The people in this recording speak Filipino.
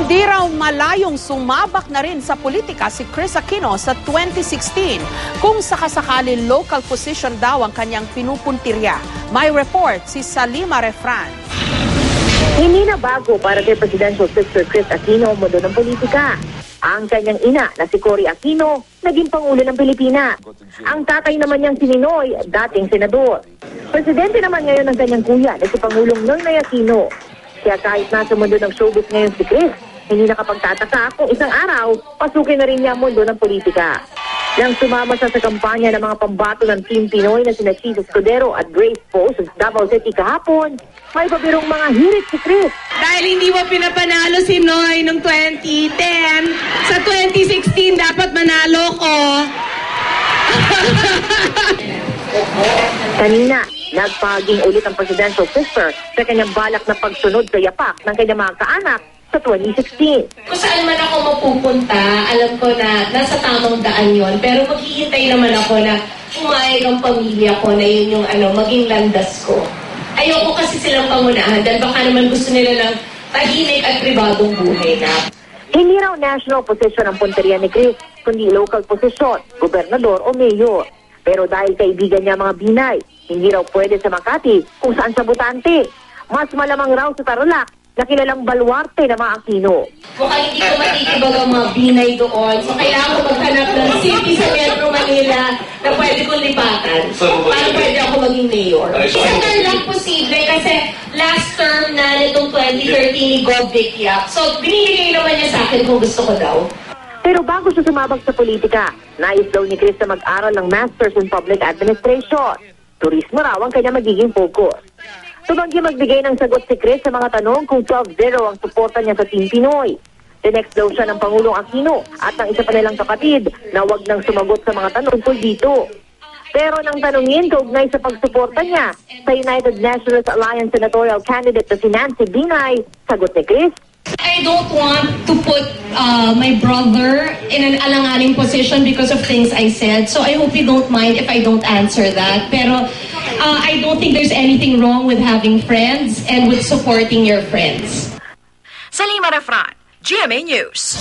Hindi raw malayong sumabak na rin sa politika si Chris Aquino sa 2016 kung sakasakali local position daw ang kanyang pinupuntirya. May report si Salima Refran. Hindi na bago para kay Presidential Sister Chris Aquino ang mundo ng politika. Ang kanyang ina na si Cory Aquino, naging Pangulo ng Pilipinas. Ang tatay naman niyang si Ninoy, dating senador. Presidente naman ngayon ng kanyang kuya na si Pangulong Noynoy Aquino. Kaya kahit nasa mundo ng showbiz ngayon si Chris, hindi nakapagtataka kung isang araw, pasukin na rin niya ang mundo ng politika. Nang sumama siya sa kampanya ng mga pambato ng Team Pinoy na sina Chis Escudero at Grace Poe sa Davao City kahapon, may pabirong mga hirit si Chris. Dahil hindi mo pinapanalo si Noy noong 2010, sa 2016 dapat manalo ko. Kanina, nagpaging ulit ang presidential sister sa kanyang balak na pagsunod sa yapak ng kanyang mga kaanak sa 2016. Kung saan man ako mapupunta, alam ko na nasa tamang daan yon. Pero maghihintay naman ako na pumayag ang pamilya ko na yun yung maging landas ko. Ayoko kasi silang pangunahan dahil baka naman gusto nila ng tahimik at pribadong buhay na. Hindi raw national position ang punteriya ni Chris, kundi local position, gobernador o mayor. Pero dahil kaibigan niya mga Binay, hindi raw pwede sa Makati kung saan siya butante. Mas malamang raw sa Tarlac na kilalang baluarte ng mga Aquino. Mukhang hindi ko matitibag ang mga Binay doon. So kailangan ko maghanap ng city sa Metro Manila na pwede kong lipatan. Para pwede ako maging mayor. Sa Tarlac posible kasi last term na nitong 2013 ni Gov. Vic Yap. So binibigay naman niya sa akin kung gusto ko daw. Pero bago siya sumabak sa politika, nais daw ni Chris na mag-aral ng Masters in Public Administration. Turismo raw ang kanya magiging focus. Tumanggi magbigay ng sagot si Chris sa mga tanong kung 12-0 ang suporta niya sa Team Pinoy. Tinext daw siya ng Pangulong Aquino at ng isa pa nilang kapatid na wag nang sumagot sa mga tanong tungkol dito. Pero nang tanungin kaugnay sa pagsuporta niya sa United Nationalist Alliance senatorial candidate na si Nancy Binay, sagot ni Chris, I don't want to put my brother in an alanganing position because of things I said. So I hope you don't mind if I don't answer that. Pero I don't think there's anything wrong with having friends and with supporting your friends. Salima Refran, GMA News.